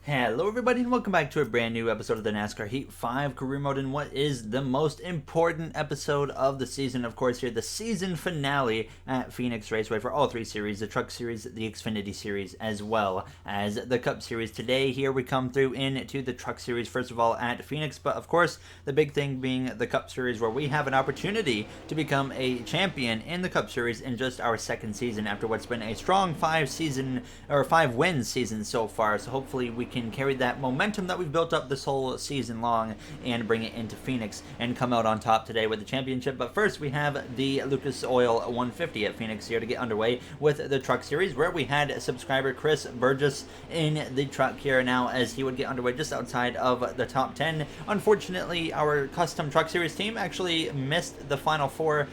Hello everybody and welcome back to a brand new episode of the NASCAR Heat 5 Career Mode and what is the most important episode of the season, of course here, the season finale at Phoenix Raceway for all three series, the Truck Series, the Xfinity Series, as well as the Cup Series. Today here we come through into the Truck Series, first of all at Phoenix, but of course the big thing being the Cup Series where we have an opportunity to become a champion in the Cup Series in just our second season after what's been a strong 5-win season so far, so hopefully we can carry that momentum that we've built up this whole season long and bring it into Phoenix and come out on top today with the championship. But first we have the Lucas Oil 150 at Phoenix here to get underway with the Truck Series, where we had subscriber Chris Burgess in the truck here now as he would get underway just outside of the top 10. Unfortunately, our custom Truck Series team actually missed the final four,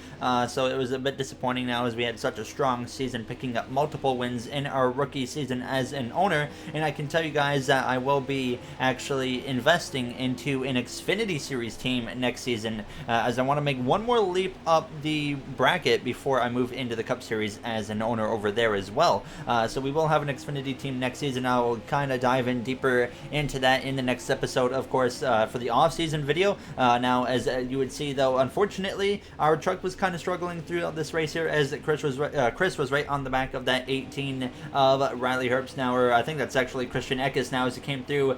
so it was a bit disappointing now as we had such a strong season, picking up multiple wins in our rookie season as an owner. And I can tell you guys that I will be actually investing into an Xfinity Series team next season, as I want to make one more leap up the bracket before I move into the Cup Series as an owner over there as well. So we will have an Xfinity team next season. I'll kind of dive in deeper into that in the next episode, of course, for the off-season video. Now, as you would see, though, unfortunately, our truck was kind of struggling throughout this race here, as Chris was right on the back of that 18 of Riley Herbst now, or I think that's actually Christian Eckes now, as he came through,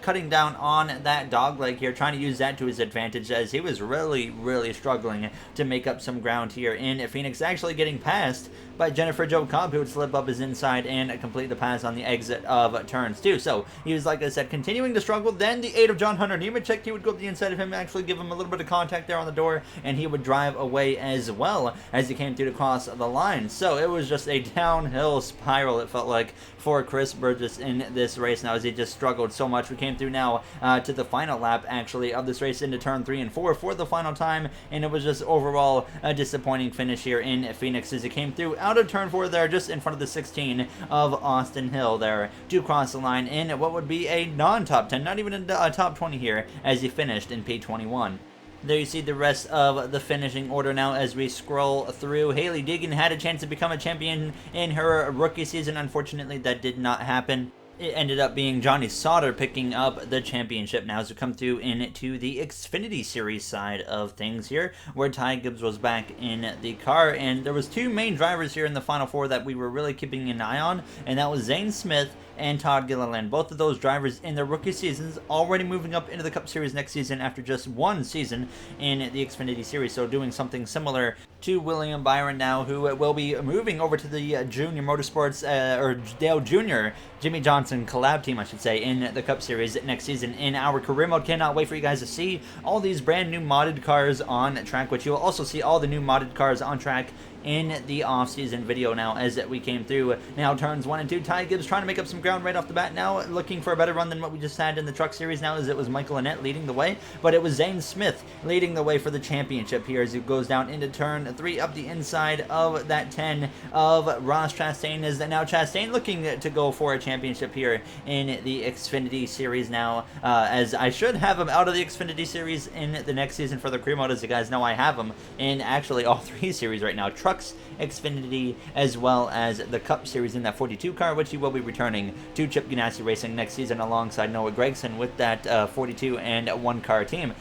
cutting down on that dog leg here, trying to use that to his advantage as he was really struggling to make up some ground here in Phoenix, actually getting passed by Jennifer Joe Cobb, who would slip up his inside and complete the pass on the exit of turns 2. So he was, like I said, continuing to struggle. Then the 8 of John Hunter Nemechek, he would go up the inside of him, actually give him a little bit of contact there on the door, and he would drive away as well as he came through to cross the line. So it was just a downhill spiral, it felt like, for Chris Burgess in this race now, as he just struggled so much. We came through now to the final lap, actually, of this race into turn 3 and 4 for the final time, and it was just overall a disappointing finish here in Phoenix as he came through out of turn 4 there, just in front of the 16 of Austin Hill there to cross the line in what would be a non-top 10, not even a top 20 here, as he finished in P21. There you see the rest of the finishing order now as we scroll through. Haley Deegan had a chance to become a champion in her rookie season. Unfortunately, that did not happen. It ended up being Johnny Sauter picking up the championship now as we come through into the Xfinity Series side of things here, where Ty Gibbs was back in the car. And there was two main drivers here in the Final Four that we were really keeping an eye on, and that was Zane Smith and Todd Gilliland. Both of those drivers in their rookie seasons already moving up into the Cup Series next season after just one season in the Xfinity Series, so doing something similar to William Byron now, who will be moving over to the Junior Motorsports, or Dale Jr., Jimmy Johnson collab team, I should say, in the Cup Series next season in our career mode. Cannot wait for you guys to see all these brand new modded cars on track, which you'll also see all the new modded cars on track in the off-season video now as we came through. Now turns 1 and 2, Ty Gibbs trying to make up some ground right off the bat now, looking for a better run than what we just had in the Truck Series now, as it was Michael Annett leading the way, but it was Zane Smith leading the way for the championship here as he goes down into turn 3 up the inside of that 10 of Ross Chastain, as now Chastain looking to go for a championship here in the Xfinity Series now, as I should have him out of the Xfinity Series in the next season for the career mode. As you guys know, I have him in actually all three series right now, Trucks, Xfinity, as well as the Cup Series in that 42 car, which he will be returning to Chip Ganassi Racing next season alongside Noah Gragson with that 42 and 1 car team.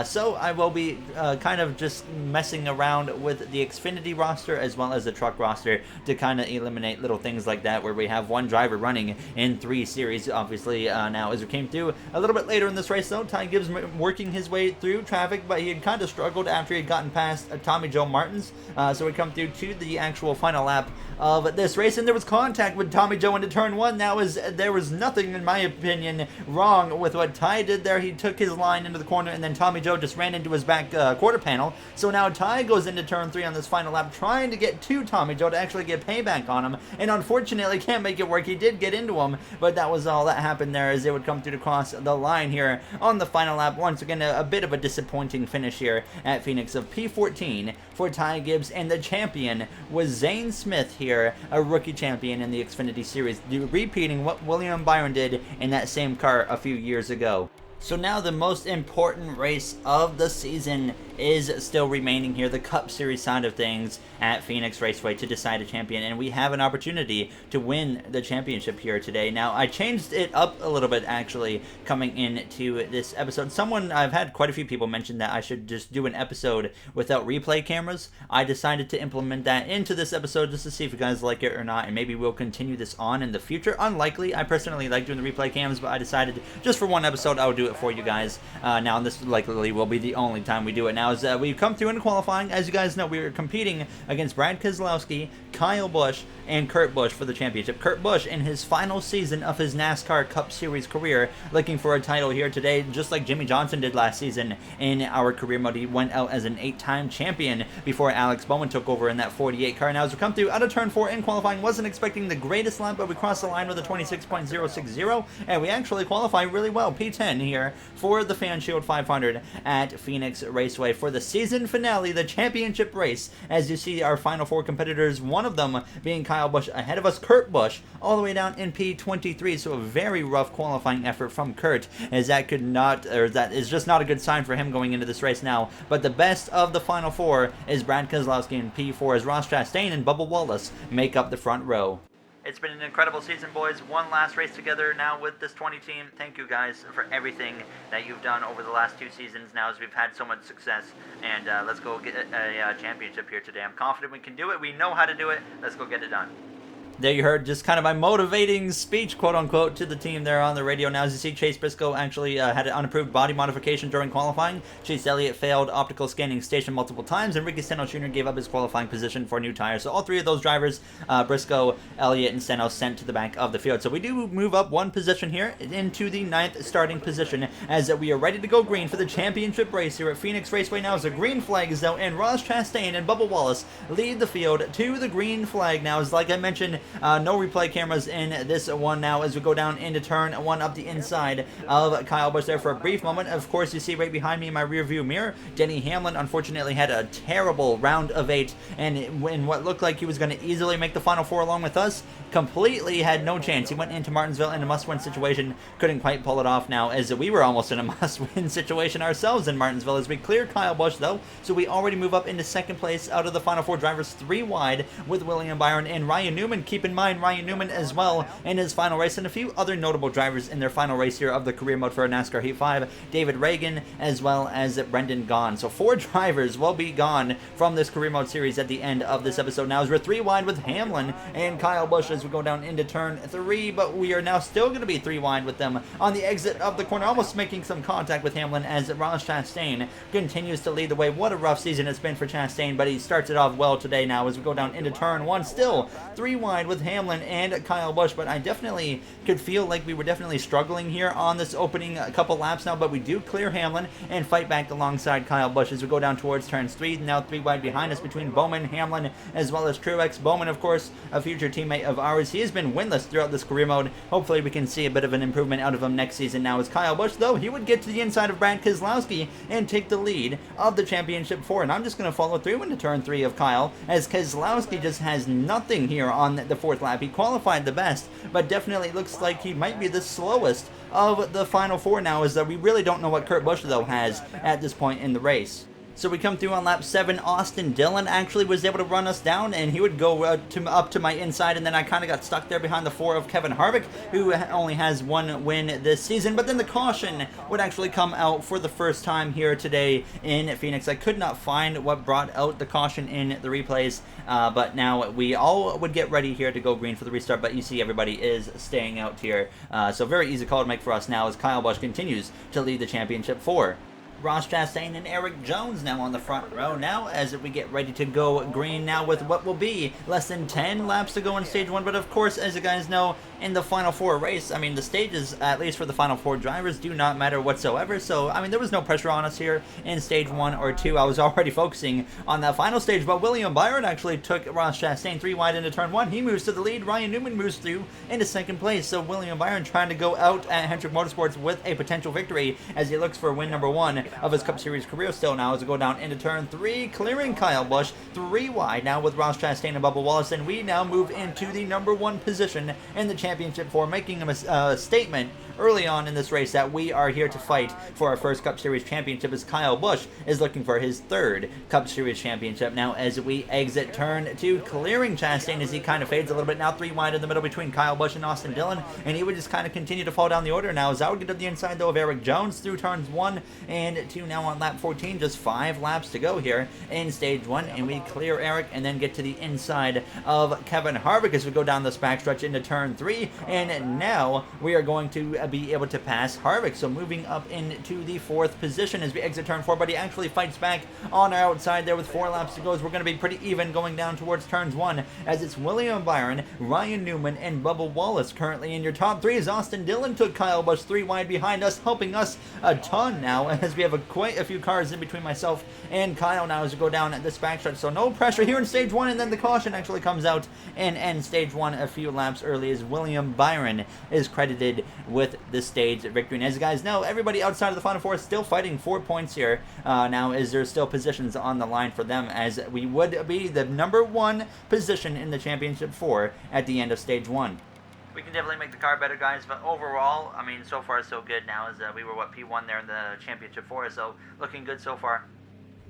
So I will be kind of just messing around with the Xfinity roster as well as the truck roster to kind of eliminate little things like that, where we have one driver running in 3 series, obviously. Now as we came through a little bit later in this race though, Ty Gibbs working his way through traffic, but he had kind of struggled after he had gotten past Tommy Joe Martins, so we come through to the actual final lap of this race, and there was contact with Tommy Joe into turn 1. There was nothing, in my opinion, wrong with what Ty did there. He took his line into the corner, and then Tommy Joe just ran into his back quarter panel. So now Ty goes into turn 3 on this final lap, trying to get to Tommy Joe to actually get payback on him, and unfortunately can't make it work. He did get into him, but that was all that happened there as they would come through to cross the line here on the final lap. Once again, a bit of a disappointing finish here at Phoenix of P14 for Ty Gibbs, and the champion was Zane Smith here, a rookie champion in the Xfinity Series, repeating what William Byron did in that same car a few years ago. So now the most important race of the season is still remaining here, the Cup Series side of things at Phoenix Raceway to decide a champion, and we have an opportunity to win the championship here today. Now, I changed it up a little bit, actually, coming into this episode. I've had quite a few people mention that I should just do an episode without replay cameras. I decided to implement that into this episode just to see if you guys like it or not, and maybe we'll continue this on in the future. Unlikely. I personally like doing the replay cams, but I decided just for one episode, I would do it for you guys. Now, and this likely will be the only time we do it now. As we've come through into qualifying. As you guys know, we were competing against Brad Keselowski, Kyle Busch, and Kurt Busch for the championship. Kurt Busch, in his final season of his NASCAR Cup Series career, looking for a title here today, just like Jimmy Johnson did last season in our career mode. He went out as an 8-time champion before Alex Bowman took over in that 48 car. Now, as we come through out of turn 4 in qualifying, wasn't expecting the greatest lap, but we crossed the line with a 26.060, and we actually qualify really well. P10 here for the Fan Shield 500 at Phoenix Raceway for the season finale, the championship race. As you see, our final 4 competitors, one of them being Kyle Busch ahead of us, Kurt Busch, all the way down in P23. So a very rough qualifying effort from Kurt, as that is just not a good sign for him going into this race now. But the best of the final 4 is Brad Keselowski in P4, as Ross Chastain and Bubba Wallace make up the front row. It's been an incredible season, boys. One last race together now with this 20 team. Thank you guys for everything that you've done over the last 2 seasons now, as we've had so much success. And let's go get a championship here today. I'm confident we can do it. We know how to do it. Let's go get it done. There you heard just kind of my motivating speech, quote-unquote, to the team there on the radio. Now, as you see, Chase Briscoe actually had an unapproved body modification during qualifying. Chase Elliott failed optical scanning station multiple times, and Ricky Stenhouse Jr. gave up his qualifying position for new tires. So all 3 of those drivers, Briscoe, Elliott, and Stenhouse, sent to the back of the field. So we do move up 1 position here into the 9th starting position, as we are ready to go green for the championship race here at Phoenix Raceway. Now, as the green flag is out, and Ross Chastain and Bubba Wallace lead the field to the green flag. Now, as like I mentioned, no replay cameras in this one now, as we go down into turn 1 up the inside of Kyle Busch there for a brief moment. Of course, you see right behind me in my rear view mirror, Denny Hamlin unfortunately had a terrible round of 8, and in what looked like he was going to easily make the final 4 along with us, completely had no chance. He went into Martinsville in a must-win situation, couldn't quite pull it off now, as we were almost in a must-win situation ourselves in Martinsville, as we clear Kyle Busch though. So we already move up into 2nd place out of the final 4 drivers, 3 wide, with William Byron and Ryan Newman. Keep in mind, Ryan Newman as well in his final race, and a few other notable drivers in their final race here of the career mode for NASCAR Heat 5, David Reagan as well as Brendan Gaughan. So 4 drivers will be gone from this career mode series at the end of this episode now, as we're 3 wide with Hamlin and Kyle Busch as we go down into turn 3, but we are now still going to be 3 wide with them on the exit of the corner, almost making some contact with Hamlin, as Ross Chastain continues to lead the way. What a rough season it's been for Chastain, but he starts it off well today now as we go down into turn 1, still 3 wide with Hamlin and Kyle Busch. But I definitely could feel like we were definitely struggling here on this opening couple laps now, but we do clear Hamlin and fight back alongside Kyle Busch as we go down towards turns 3, now 3 wide behind us between Bowman, Hamlin, as well as Truex. Bowman, of course, a future teammate of ours. He has been winless throughout this career mode. Hopefully we can see a bit of an improvement out of him next season now, as Kyle Busch, though, he would get to the inside of Brad Keselowski and take the lead of the championship 4. And I'm just going to follow through into turn 3 of Kyle, as Keselowski just has nothing here on the 4th lap. He qualified the best, but definitely looks like he might be the slowest of the final 4 now, as we really don't know what Kurt Busch, though, has at this point in the race. So we come through on lap 7. Austin Dillon actually was able to run us down, and he would go up to my inside, and then I kind of got stuck there behind the 4 of Kevin Harvick, who only has 1 win this season. But then the caution would actually come out for the first time here today in Phoenix. I could not find what brought out the caution in the replays, but now we all would get ready here to go green for the restart, but you see everybody is staying out here. So very easy call to make for us now, as Kyle Busch continues to lead the championship 4. Ross Chastain and Eric Jones now on the front row now, as we get ready to go green now with what will be less than 10 laps to go in stage 1. But of course, as you guys know, in the final 4 race, I mean, the stages, at least for the final 4 drivers, do not matter whatsoever. So, I mean, there was no pressure on us here in stage 1 or 2. I was already focusing on that final stage, but William Byron actually took Ross Chastain 3 wide into turn 1. He moves to the lead. Ryan Newman moves through into 2nd place. So William Byron trying to go out at Hendrick Motorsports with a potential victory, as he looks for win number 1 of his Cup Series career still now, as we go down into turn 3, clearing Kyle Busch 3 wide now with Ross Chastain and Bubba Wallace, and we now move into the number 1 position in the championship 4, making a statement early on in this race that we are here to fight for our first Cup Series championship, as Kyle Busch is looking for his third Cup Series championship. Now as we exit turn 2, clearing Chastain as he kind of fades a little bit, now 3 wide in the middle between Kyle Busch and Austin Dillon, and he would just kind of continue to fall down the order now as I would get to the inside though of Eric Jones through turns 1 and 2 now on lap 14. Just 5 laps to go here in stage 1, and we clear Eric and then get to the inside of Kevin Harvick as we go down this backstretch into turn 3, and now we are going to be able to pass Harvick. So moving up into the 4th position as we exit turn 4, but he actually fights back on our outside there with 4 laps to go, as we're going to be pretty even going down towards turns 1, as it's William Byron, Ryan Newman, and Bubba Wallace currently in your top 3, as Austin Dillon took Kyle Busch 3 wide behind us, helping us a ton now, as we have quite a few cars in between myself and Kyle now as we go down this backstretch. So no pressure here in stage 1, and then the caution actually comes out and ends stage 1 a few laps early, as William Byron is credited with the stage victory. And as you guys know, everybody outside of the Final Four is still fighting 4 points here now, as there's still positions on the line for them, as we would be the number 1 position in the championship 4 at the end of stage 1. We can definitely make the car better, guys, but overall, I mean, so far so good now, as we were, P1 there in the championship 4, so looking good so far.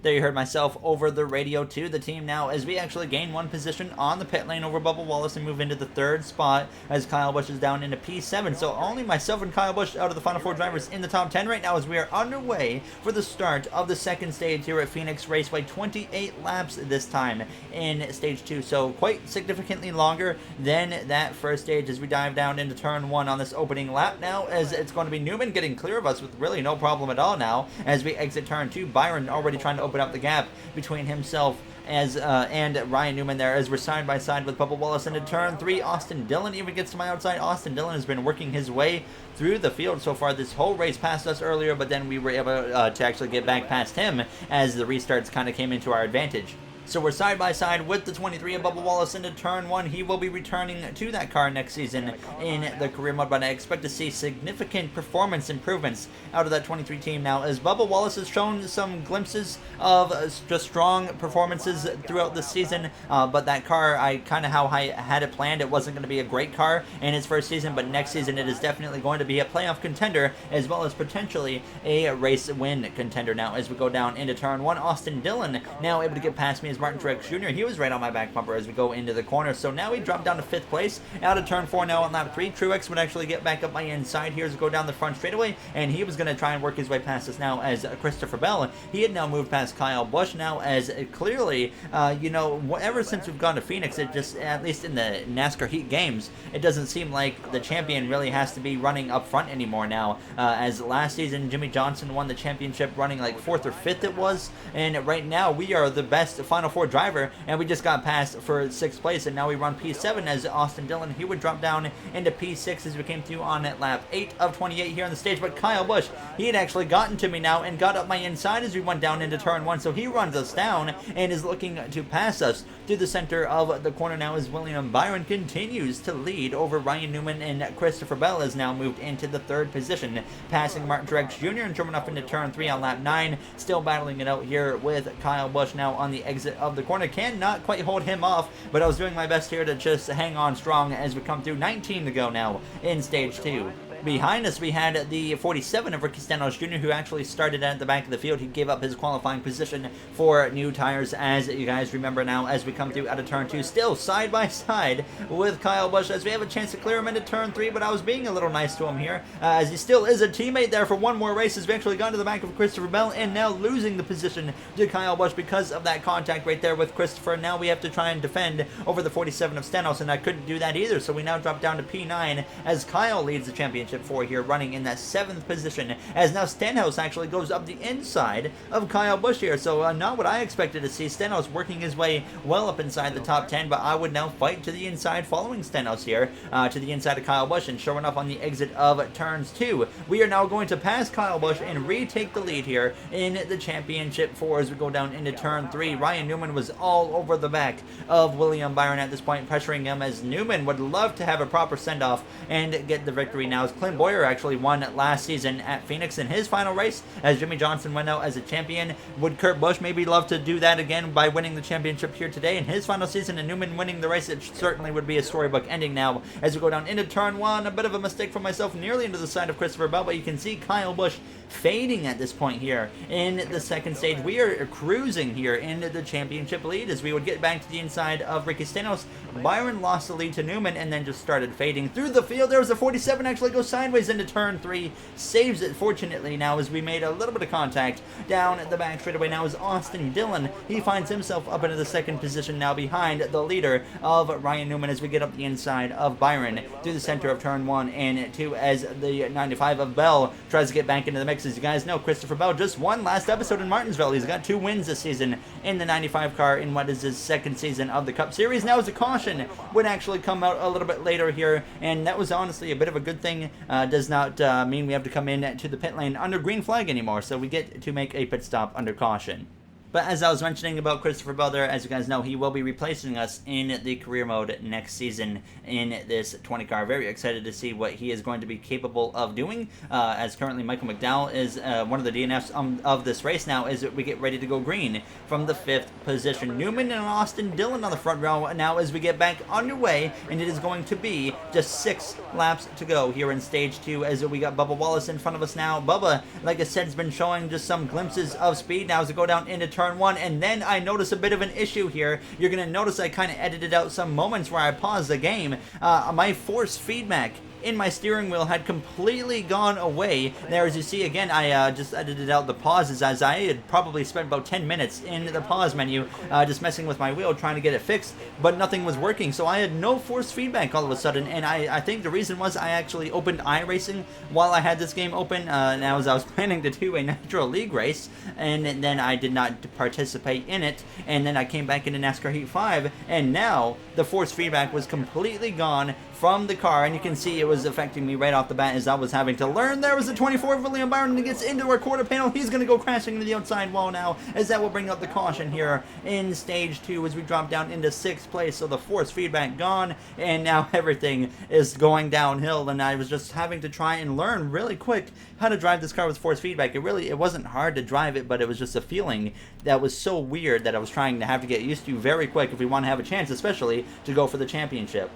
There you heard myself over the radio to the team now, as we actually gain 1 position on the pit lane over Bubba Wallace and move into the 3rd spot, as Kyle Busch is down into P7. So only myself and Kyle Busch out of the Final 4 drivers in the top 10 right now, as we are underway for the start of the 2nd stage here at Phoenix Raceway. 28 laps this time in stage 2, so quite significantly longer than that first stage, as we dive down into turn 1 on this opening lap now, as it's going to be Newman getting clear of us with really no problem at all now, as we exit turn 2. Byron already trying to open up the gap between himself and Ryan Newman there, as we're side by side with Bubba Wallace into turn 3. Austin Dillon even gets to my outside. Austin Dillon has been working his way through the field so far this whole race, past us earlier, but then we were able to actually get back past him as the restarts kind of came into our advantage. So we're side by side with the 23 of Bubba Wallace into turn 1. He will be returning to that car next season in the career mode, but I expect to see significant performance improvements out of that 23 team now, as Bubba Wallace has shown some glimpses of just strong performances throughout the season, but that car, I had it planned, it wasn't going to be a great car in its first season, but next season it is definitely going to be a playoff contender, as well as potentially a race win contender now, as we go down into turn 1. Austin Dillon now able to get past me as Martin Truex Jr. He was right on my back bumper as we go into the corner. So now we drop down to 5th place. Out of turn 4 now on lap 3. Truex would actually get back up my inside here as we go down the front straightaway, and he was going to try and work his way past us now, as Christopher Bell, he had now moved past Kyle Busch now, as clearly, ever since we've gone to Phoenix, it just, at least in the NASCAR Heat games, it doesn't seem like the champion really has to be running up front anymore now, as last season Jimmy Johnson won the championship running like 4th or 5th it was, and right now we are the best Final Four driver, and we just got passed for 6th place, and now we run P7 as Austin Dillon. He would drop down into P6 as we came through on at lap 8 of 28 here on the stage, but Kyle Busch, he had actually gotten to me now and got up my inside as we went down into turn 1, so he runs us down and is looking to pass us through the center of the corner now, as William Byron continues to lead over Ryan Newman, and Christopher Bell has now moved into the 3rd position, passing Martin Truex Jr. and coming up into turn 3 on lap 9, still battling it out here with Kyle Busch now on the exit of the corner. Cannot quite hold him off, but I was doing my best here to just hang on strong as we come through. 19 to go now in stage 2. Behind us, we had the 47 of Ricky Stenhouse Jr., who actually started at the back of the field. He gave up his qualifying position for new tires, as you guys remember now, as we come through out of turn 2. Still side by side with Kyle Busch, as we have a chance to clear him into turn 3, but I was being a little nice to him here, as he still is a teammate there for one more race, as we actually got to the back of Christopher Bell, and now losing the position to Kyle Busch because of that contact right there with Christopher. Now we have to try and defend over the 47 of Stenhouse, and I couldn't do that either, so we now drop down to P9 as Kyle leads the championship 4 here, running in that 7th position, as now Stenhouse actually goes up the inside of Kyle Busch here. So not what I expected to see. Stenhouse working his way well up inside the top 10, but I would now fight to the inside following Stenhouse here, to the inside of Kyle Busch, and sure enough, on the exit of turns 2, we are now going to pass Kyle Busch and retake the lead here in the championship 4 as we go down into turn 3. Ryan Newman was all over the back of William Byron at this point, pressuring him, as Newman would love to have a proper send-off and get the victory now, as Clint Boyer actually won last season at Phoenix in his final race, as Jimmy Johnson went out as a champion. Would Kurt Busch maybe love to do that again by winning the championship here today in his final season, and Newman winning the race? It certainly would be a storybook ending now as we go down into turn 1. A bit of a mistake from myself, nearly into the side of Christopher Bell, but you can see Kyle Busch fading at this point here in the second stage. We are cruising here into the championship lead as we would get back to the inside of Ricky Stenhouse. Byron lost the lead to Newman and then just started fading through the field. There was a 47 actually goes sideways into turn 3, saves it fortunately now as we made a little bit of contact down the back straightaway. Now is Austin Dillon. He finds himself up into the second position now behind the leader of Ryan Newman as we get up the inside of Byron through the center of turn 1 and 2 as the 95 of Bell tries to get back into the mix. As you guys know, Christopher Bell just won last episode in Martinsville. He's got 2 wins this season in the 95 car in what is his second season of the Cup Series. Now as a caution would actually come out a little bit later here, and that was honestly a bit of a good thing. Does not mean we have to come in to the pit lane under green flag anymore, so we get to make a pit stop under caution. But as I was mentioning about Christopher Bell there, as you guys know, he will be replacing us in the career mode next season in this 20 car. Very excited to see what he is going to be capable of doing. As currently Michael McDowell is one of the DNFs of this race now as we get ready to go green from the 5th position. Newman and Austin Dillon on the front row now as we get back underway, and it is going to be just 6 laps to go here in stage 2 as we got Bubba Wallace in front of us now. Bubba, like I said, has been showing just some glimpses of speed now as we go down into turn 1, and then I notice a bit of an issue here. You're going to notice I kind of edited out some moments where I paused the game. My force feedback in my steering wheel had completely gone away. There, as you see, again, I just edited out the pauses as I had probably spent about 10 minutes in the pause menu just messing with my wheel trying to get it fixed, but nothing was working, so I had no force feedback all of a sudden, and I think the reason was I actually opened iRacing while I had this game open, now as I was planning to do a Nitro League race, and then I did not participate in it, and then I came back into NASCAR Heat 5, and now the force feedback was completely gone from the car, and you can see it was affecting me right off the bat as I was having to learn. There was a 24 for Liam Byron that gets into our quarter panel. He's going to go crashing into the outside wall now, as that will bring up the caution here in stage 2 as we drop down into 6th place. So the force feedback gone, and now everything is going downhill, and I was just having to try and learn really quick how to drive this car with force feedback. It wasn't hard to drive it, but it was just a feeling that was so weird that I was trying to have to get used to very quick if we want to have a chance, especially to go for the championship.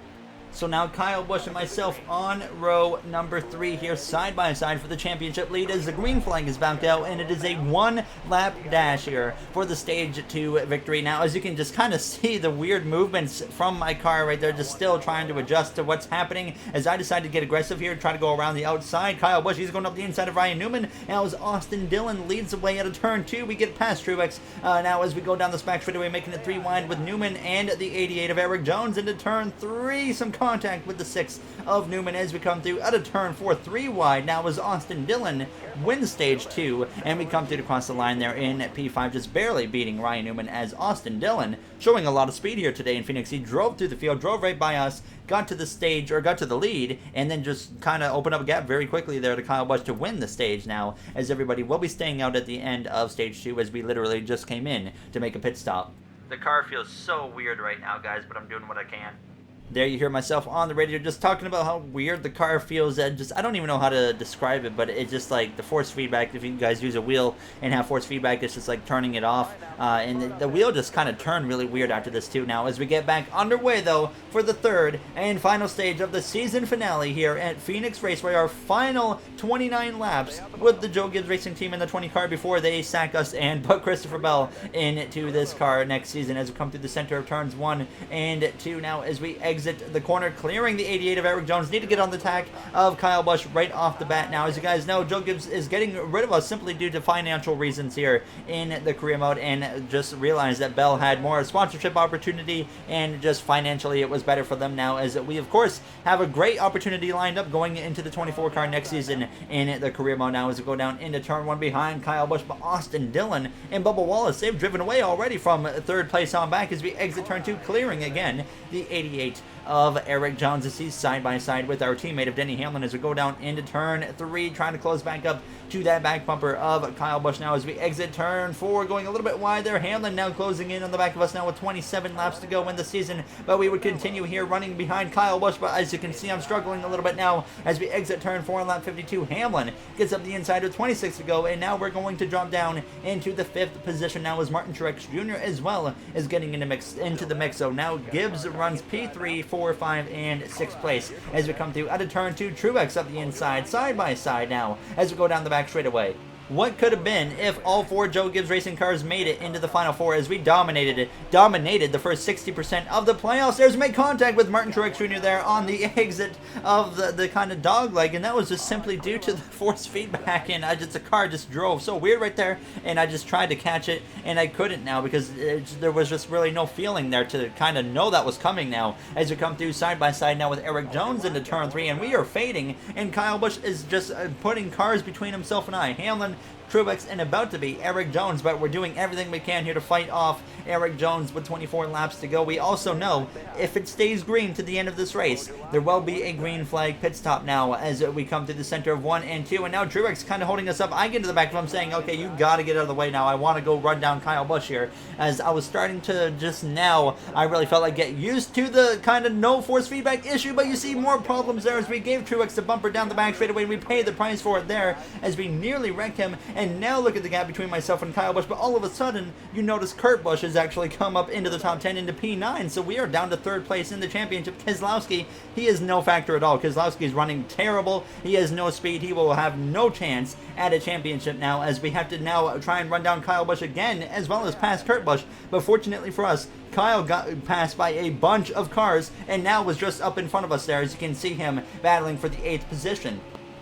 So now Kyle Busch and myself on row number 3 here, side by side for the championship lead as the green flag is backed out, and it is a 1-lap dash here for the stage 2 victory. Now, as you can just kind of see the weird movements from my car right there, just still trying to adjust to what's happening as I decided to get aggressive here, try to go around the outside. Kyle Busch, he's going up the inside of Ryan Newman. Now as Austin Dillon leads the way out of turn 2, we get past Truex. Now as we go down the back straightaway, making it 3 wide with Newman and the 88 of Eric Jones into turn 3. Some contact with the 6 of Newman as we come through out of turn 4, 3 wide. Now as Austin Dillon wins stage 2, and we come through across the line there in P5, just barely beating Ryan Newman as Austin Dillon showing a lot of speed here today in Phoenix. He drove through the field, drove right by us, got to the stage, or got to the lead, and then just kind of opened up a gap very quickly there to Kyle Busch to win the stage now, as everybody will be staying out at the end of stage 2 as we literally just came in to make a pit stop. The car feels so weird right now, guys, but I'm doing what I can. There you hear myself on the radio just talking about how weird the car feels, and just I don't even know how to describe it, but it's just like the force feedback. If you guys use a wheel and have force feedback, it's just like turning it off, and the wheel just kind of turned really weird after this too. Now as we get back underway though for the 3rd and final stage of the season finale here at Phoenix Raceway, our final 29 laps with the Joe Gibbs Racing Team in the 20 car before they sack us and put Christopher Bell into this car next season as we come through the center of turns 1 and 2 now as we exit the corner, clearing the 88 of Eric Jones. Need to get on the attack of Kyle Busch right off the bat. Now, as you guys know, Joe Gibbs is getting rid of us simply due to financial reasons here in the career mode, and just realized that Bell had more sponsorship opportunity, and just financially it was better for them now, as we, of course, have a great opportunity lined up going into the 24 car next season in the career mode now as we go down into turn 1 behind Kyle Busch, but Austin Dillon and Bubba Wallace, they've driven away already from 3rd place on back as we exit turn 2, clearing again the 88 of Eric Jones as he's side by side with our teammate of Denny Hamlin as we go down into turn 3, trying to close back up to that back bumper of Kyle Busch now as we exit turn 4, going a little bit wide there. Hamlin now closing in on the back of us now with 27 laps to go in the season, but we would continue here running behind Kyle Busch. But as you can see, I'm struggling a little bit now as we exit turn 4 on lap 52. Hamlin gets up the inside with 26 to go, and now we're going to drop down into the 5th position now as Martin Truex Jr. as well is getting into the mix. So now Gibbs runs P3, 4, 5, and 6th place as we come through out of turn 2. Truex up the inside, side by side now as we go down the back straightaway. What could have been if all 4 Joe Gibbs Racing cars made it into the Final Four as we dominated the first 60% of the playoffs. There's make contact with Martin Truex Jr. there on the exit of the kind of dog leg, and that was just simply due to the force feedback, and the car just drove so weird right there, and I just tried to catch it, and I couldn't now because there was just really no feeling there to kind of know that was coming now as we come through side by side now with Eric Jones into turn 3, and we are fading, and Kyle Busch is just putting cars between himself and I. Hamlin, Truex, and about to be Eric Jones, but we're doing everything we can here to fight off Eric Jones with 24 laps to go. We also know if it stays green to the end of this race, there will be a green flag pit stop now as we come to the center of 1 and 2, and now Truex kind of holding us up. I get to the back of him saying, okay, you got to get out of the way now. I want to go run down Kyle Busch here, as I was starting to just now, I really felt like get used to the kind of no force feedback issue, but you see more problems there as we gave Truex the bumper down the back straightaway, and we paid the price for it there as we nearly wrecked him. And now look at the gap between myself and Kyle Busch, but all of a sudden, you notice Kurt Busch has actually come up into the top 10 into P9, so we are down to 3rd place in the championship. Keselowski, he is no factor at all. Keselowski is running terrible. He has no speed. He will have no chance at a championship now, as we have to now try and run down Kyle Busch again, as well as pass Kurt Busch. But fortunately for us, Kyle got passed by a bunch of cars, and now was just up in front of us there, as you can see him battling for the 8th position.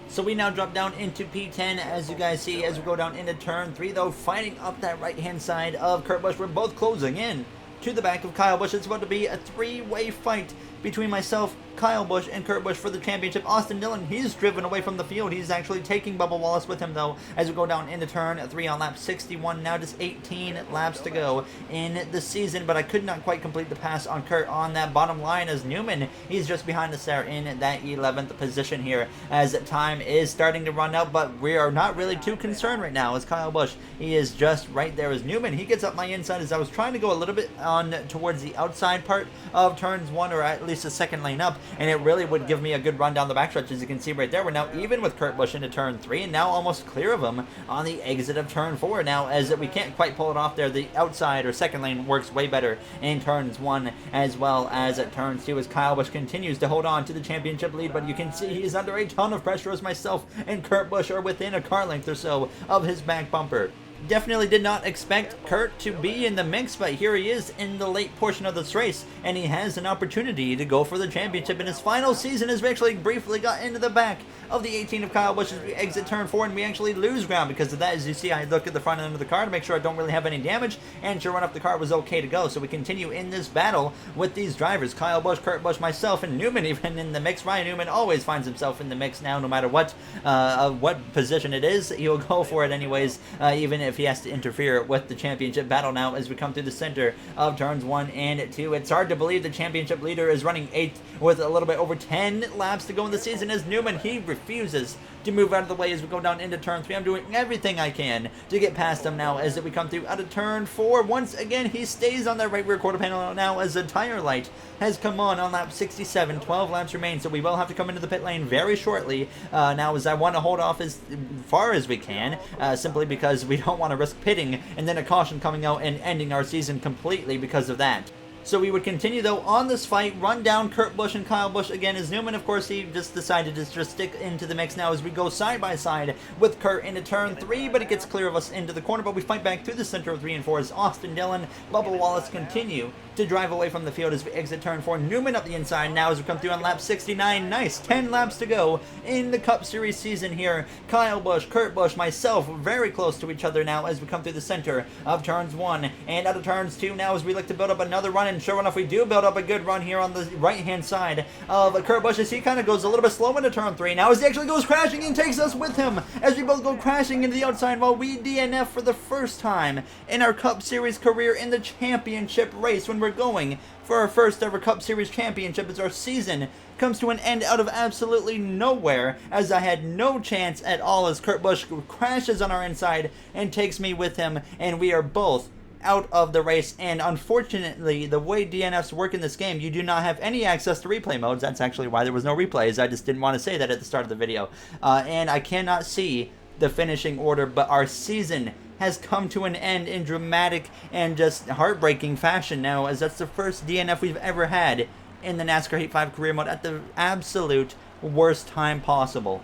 So we now drop down into P10, as you guys see, as we go down into turn 3, though, fighting up that right-hand side of Kurt Busch. We're both closing in to the back of Kyle Busch. It's about to be a 3-way fight between myself, Kyle Busch, and Kurt Busch for the championship. Austin Dillon, he's driven away from the field. He's actually taking Bubba Wallace with him, though, as we go down into turn 3 on lap 61. Now just 18 laps to go in the season, but I could not quite complete the pass on Kurt on that bottom line, as Newman, he's just behind us there in that 11th position here, as time is starting to run out, but we are not really too concerned right now, as Kyle Busch, he is just right there as Newman. He gets up my inside as I was trying to go a little bit on towards the outside part of turns 1, or at least the second lane up, and it really would give me a good run down the backstretch. As you can see right there, we're now even with Kurt Busch into turn 3, and now almost clear of him on the exit of turn 4 now, as we can't quite pull it off there. The outside or second lane works way better in turns 1 as well as at turn 2, as Kyle Busch continues to hold on to the championship lead, but you can see he's under a ton of pressure, as myself and Kurt Busch are within a car length or so of his back bumper. Definitely did not expect Kurt to be in the mix, but here he is in the late portion of this race, and he has an opportunity to go for the championship in his final season, as we actually briefly got into the back of the 18 of Kyle Busch as we exit turn 4, and we actually lose ground because of that. As you see, I look at the front end of the car to make sure I don't really have any damage, and sure enough, the car was okay to go. So we continue in this battle with these drivers, Kyle Busch, Kurt Busch, myself, and Newman even in the mix. Ryan Newman always finds himself in the mix now, no matter what position it is. He'll go for it anyways, even if he has to interfere with the championship battle now, as we come through the center of turns 1 and 2. It's hard to believe the championship leader is running 8th with a little bit over 10 laps to go in the season, as Newman, he refuses to move out of the way as we go down into turn 3. I'm doing everything I can to get past him now as we come through out of turn 4. Once again, he stays on that right rear quarter panel now, as the tire light has come on lap 67. 12 laps remain, so we will have to come into the pit lane very shortly now, as I want to hold off as far as we can, simply because we don't want to risk pitting and then a caution coming out and ending our season completely because of that. So we would continue, though, on this fight, run down Kurt Busch and Kyle Busch again, as Newman, of course, he just decided to just stick into the mix now as we go side by side with Kurt into turn 3, but it gets clear of us into the corner, but we fight back through the center of 3 and 4 as Austin Dillon, Bubba Wallace continue to drive away from the field as we exit turn 4. Newman up the inside now as we come through on lap 69. Nice, 10 laps to go in the Cup Series season here. Kyle Busch, Kurt Busch, myself, very close to each other now as we come through the center of turns 1 and out of turns 2 now, as we look to build up another run, and sure enough, we do build up a good run here on the right-hand side of Kurt Busch, as he kind of goes a little bit slow into turn 3 now, as he actually goes crashing and takes us with him as we both go crashing into the outside while we DNF for the first time in our Cup Series career in the championship race when we're we're going for our first ever Cup Series championship as our season comes to an end out of absolutely nowhere, as I had no chance at all as Kurt Busch crashes on our inside and takes me with him, and we are both out of the race. And unfortunately, the way DNFs work in this game, you do not have any access to replay modes. That's actually why there was no replays. I just didn't want to say that at the start of the video. And I cannot see the finishing order, but our season has come to an end in dramatic and just heartbreaking fashion now, as that's the first DNF we've ever had in the NASCAR Heat 5 career mode at the absolute worst time possible.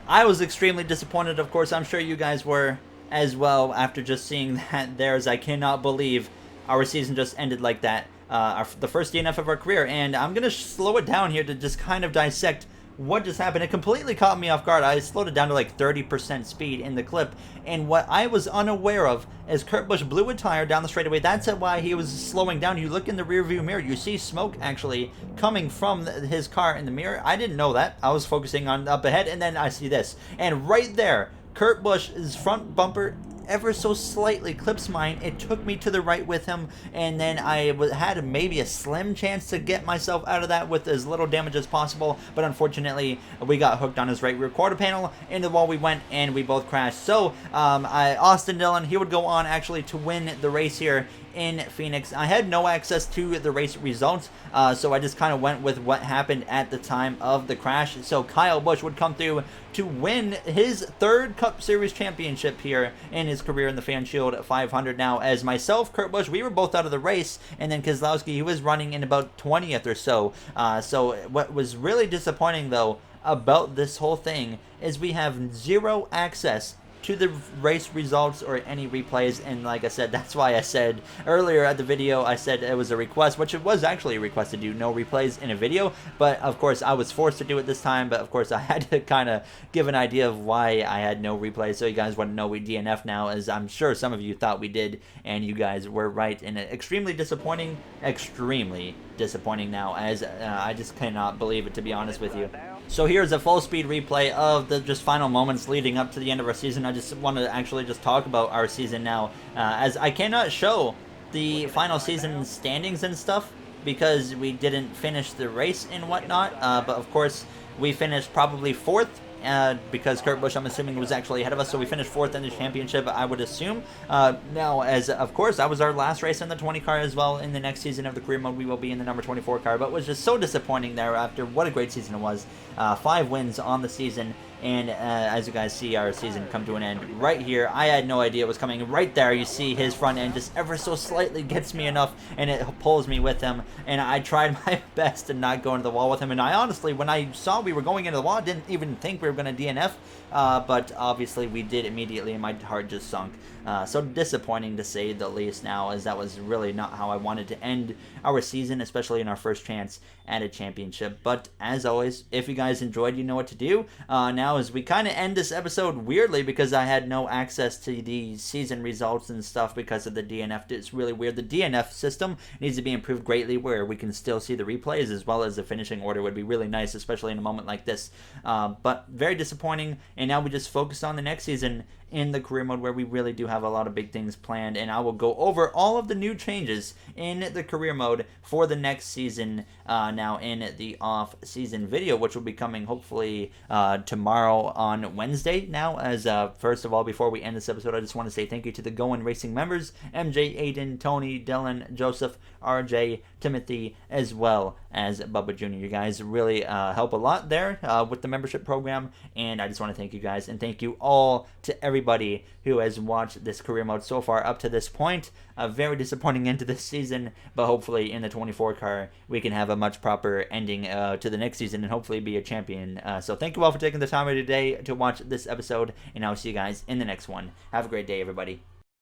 I was extremely disappointed, of course. I'm sure you guys were as well after just seeing that there, as I cannot believe our season just ended like that. The first DNF of our career, and I'm going to slow it down here to just kind of dissect what just happened. It completely caught me off guard. I slowed it down to like 30% speed in the clip, and what I was unaware of is Kurt Busch blew a tire down the straightaway. That's why he was slowing down. You look in the rearview mirror, you see smoke actually coming from his car in the mirror. I didn't know that. I was focusing on up ahead, and then I see this, and right there, Kurt Busch's front bumper ever so slightly clips mine. It took me to the right with him, and then I had maybe a slim chance to get myself out of that with as little damage as possible, but unfortunately we got hooked on his right rear quarter panel. Into the wall we went, and we both crashed. So Austin Dillon, he would go on actually to win the race here in Phoenix. I had no access to the race results, so I just kind of went with what happened at the time of the crash. So Kyle Busch would come through to win his third Cup Series championship here in his career in the Fan Shield 500 now, as myself, Kurt Busch, we were both out of the race, and then Keselowski, he was running in about 20th or so. So what was really disappointing though about this whole thing is we have zero access to the race results or any replays, and like I said, that's why I said earlier at the video, I said it was a request, which it was actually a request to do no replays in a video, but of course I was forced to do it this time. But of course I had to kind of give an idea of why I had no replays, so you guys wouldn't know we DNF now, as I'm sure some of you thought we did, and you guys were right, and extremely disappointing now, as I just cannot believe it, to be honest with you. So here's a full speed replay of the just final moments leading up to the end of our season. I just want to actually just talk about our season now, as I cannot show the final season standings and stuff because we didn't finish the race and whatnot, but of course we finished probably 4th, because Kurt Busch, I'm assuming, was actually ahead of us, so we finished 4th in the championship, I would assume. Now, as of course, that was our last race in the 20 car as well. In the next season of the career mode, we will be in the number 24 car, but it was just so disappointing there after what a great season it was. 5 wins on the season, and as you guys see, our season come to an end right here. I had no idea it was coming. Right there, you see his front end just ever so slightly gets me enough, and it pulls me with him, and I tried my best to not go into the wall with him. And I honestly, when I saw we were going into the wall, I didn't even think we were going to DNF, but obviously we did immediately, and my heart just sunk. So disappointing to say the least now, as that was really not how I wanted to end our season, especially in our first chance at a championship. But as always, if you guys enjoyed, you know what to do. Now, as we kind of end this episode weirdly, because I had no access to the season results and stuff because of the DNF. It's really weird. The DNF system needs to be improved greatly, where we can still see the replays as well as the finishing order would be really nice, especially in a moment like this. But very disappointing, and now we just focus on the next season in the career mode, where we really do have a lot of big things planned, and I will go over all of the new changes in the career mode for the next season now in the off-season video, which will be coming hopefully tomorrow on Wednesday. Now, as first of all, before we end this episode, I just want to say thank you to the Going Racing members: MJ, Aiden, Tony, Dylan, Joseph, RJ, Timothy, as well as Bubba Jr. You guys really help a lot there with the membership program, and I just want to thank you guys, and thank you all to everybody who has watched this career mode so far up to this point. A very disappointing end to this season, but hopefully in the 24 car we can have a much proper ending to the next season and hopefully be a champion. So thank you all for taking the time of today to watch this episode, and I'll see you guys in the next one. Have a great day, everybody.